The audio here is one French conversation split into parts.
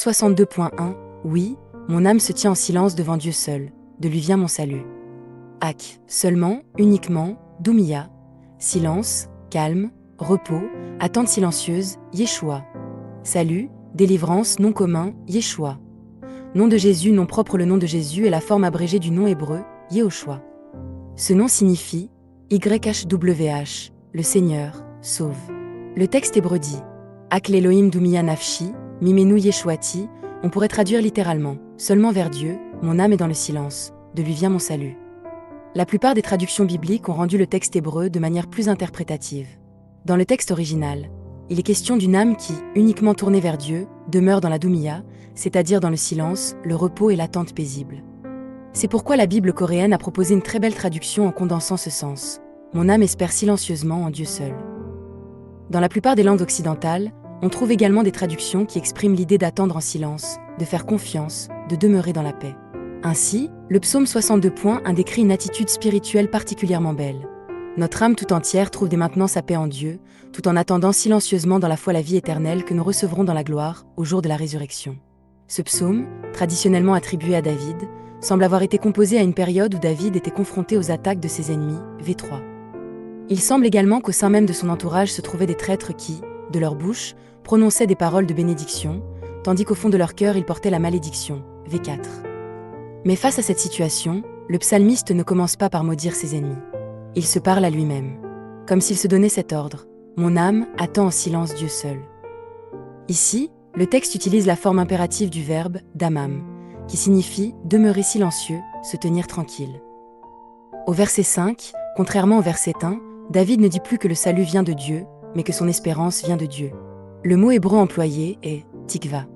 62.1 Oui, mon âme se tient en silence devant Dieu seul, de lui vient mon salut. Ak, seulement, uniquement, Doumiya, silence, calme, repos, attente silencieuse, Yeshua. Salut, délivrance, nom commun, Yeshua. Nom de Jésus, nom propre. Le nom de Jésus est la forme abrégée du nom hébreu, Yehoshua. Ce nom signifie YHWH, le Seigneur, sauve. Le texte hébreu dit Ak l'Elohim Doumiya Nafshi, Mimenu Yeshuati. On pourrait traduire littéralement seulement vers Dieu, mon âme est dans le silence, de lui vient mon salut. La plupart des traductions bibliques ont rendu le texte hébreu de manière plus interprétative. Dans le texte original, il est question d'une âme qui, uniquement tournée vers Dieu, demeure dans la Doumiya, c'est-à-dire dans le silence, le repos et l'attente paisible. C'est pourquoi la Bible coréenne a proposé une très belle traduction en condensant ce sens. Mon âme espère silencieusement en Dieu seul. Dans la plupart des langues occidentales, on trouve également des traductions qui expriment l'idée d'attendre en silence, de faire confiance, de demeurer dans la paix. Ainsi, le psaume 62.1 décrit une attitude spirituelle particulièrement belle. Notre âme tout entière trouve dès maintenant sa paix en Dieu, tout en attendant silencieusement dans la foi la vie éternelle que nous recevrons dans la gloire, au jour de la résurrection. Ce psaume, traditionnellement attribué à David, semble avoir été composé à une période où David était confronté aux attaques de ses ennemis, V3. Il semble également qu'au sein même de son entourage se trouvaient des traîtres qui, de leur bouche, prononçaient des paroles de bénédiction, tandis qu'au fond de leur cœur ils portaient la malédiction, V4. Mais face à cette situation, le psalmiste ne commence pas par maudire ses ennemis. Il se parle à lui-même, comme s'il se donnait cet ordre. Mon âme attend en silence Dieu seul. Ici, le texte utilise la forme impérative du verbe damam, qui signifie demeurer silencieux, se tenir tranquille. Au verset 5, contrairement au verset 1, David ne dit plus que le salut vient de Dieu, mais que son espérance vient de Dieu. Le mot hébreu employé est tikva.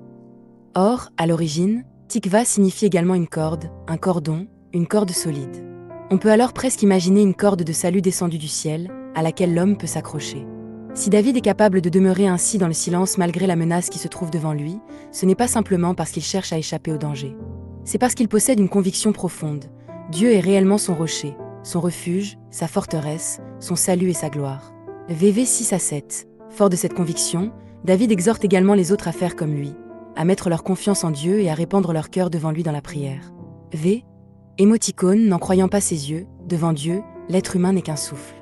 Or, à l'origine, tikva signifie également une corde, un cordon, une corde solide. On peut alors presque imaginer une corde de salut descendue du ciel, à laquelle l'homme peut s'accrocher. Si David est capable de demeurer ainsi dans le silence malgré la menace qui se trouve devant lui, ce n'est pas simplement parce qu'il cherche à échapper au danger. C'est parce qu'il possède une conviction profonde. Dieu est réellement son rocher, son refuge, sa forteresse, son salut et sa gloire. VV 6-7. Fort de cette conviction, David exhorte également les autres à faire comme lui, à mettre leur confiance en Dieu et à répandre leur cœur devant lui dans la prière. Émoticône, n'en croyant pas ses yeux, devant Dieu, l'être humain n'est qu'un souffle.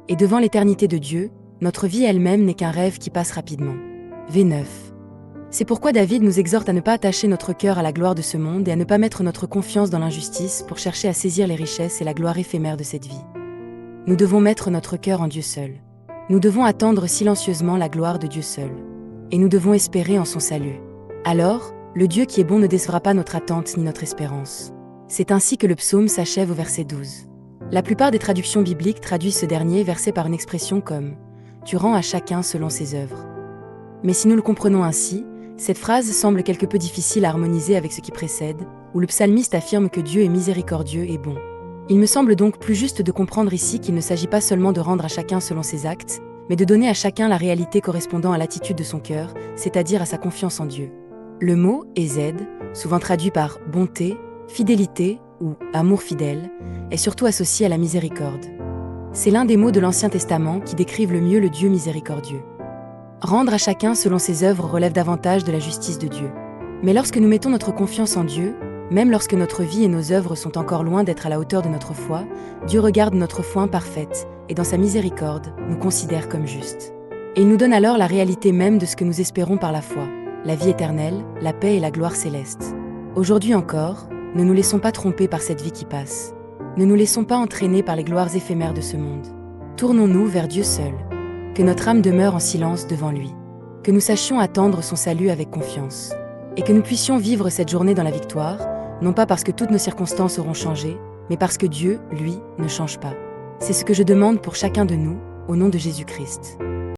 Et devant l'éternité de Dieu, notre vie elle-même n'est qu'un rêve qui passe rapidement. V9. C'est pourquoi David nous exhorte à ne pas attacher notre cœur à la gloire de ce monde et à ne pas mettre notre confiance dans l'injustice pour chercher à saisir les richesses et la gloire éphémère de cette vie. Nous devons mettre notre cœur en Dieu seul. Nous devons attendre silencieusement la gloire de Dieu seul. Et nous devons espérer en son salut. Alors, le Dieu qui est bon ne décevra pas notre attente ni notre espérance. C'est ainsi que le psaume s'achève au verset 12. La plupart des traductions bibliques traduisent ce dernier verset par une expression comme « Tu rends à chacun selon ses œuvres ». Mais si nous le comprenons ainsi, cette phrase semble quelque peu difficile à harmoniser avec ce qui précède, où le psalmiste affirme que Dieu est miséricordieux et bon. Il me semble donc plus juste de comprendre ici qu'il ne s'agit pas seulement de rendre à chacun selon ses actes, mais de donner à chacun la réalité correspondant à l'attitude de son cœur, c'est-à-dire à sa confiance en Dieu. Le mot « ezed », souvent traduit par « bonté », fidélité ou amour fidèle, est surtout associé à la miséricorde. C'est l'un des mots de l'Ancien Testament qui décrivent le mieux le Dieu miséricordieux. Rendre à chacun selon ses œuvres relève davantage de la justice de Dieu. Mais lorsque nous mettons notre confiance en Dieu, même lorsque notre vie et nos œuvres sont encore loin d'être à la hauteur de notre foi, Dieu regarde notre foi imparfaite et dans sa miséricorde, nous considère comme justes. Et il nous donne alors la réalité même de ce que nous espérons par la foi, la vie éternelle, la paix et la gloire céleste. Aujourd'hui encore, ne nous laissons pas tromper par cette vie qui passe. Ne nous laissons pas entraîner par les gloires éphémères de ce monde. Tournons-nous vers Dieu seul. Que notre âme demeure en silence devant lui. Que nous sachions attendre son salut avec confiance. Et que nous puissions vivre cette journée dans la victoire, non pas parce que toutes nos circonstances auront changé, mais parce que Dieu, lui, ne change pas. C'est ce que je demande pour chacun de nous, au nom de Jésus-Christ.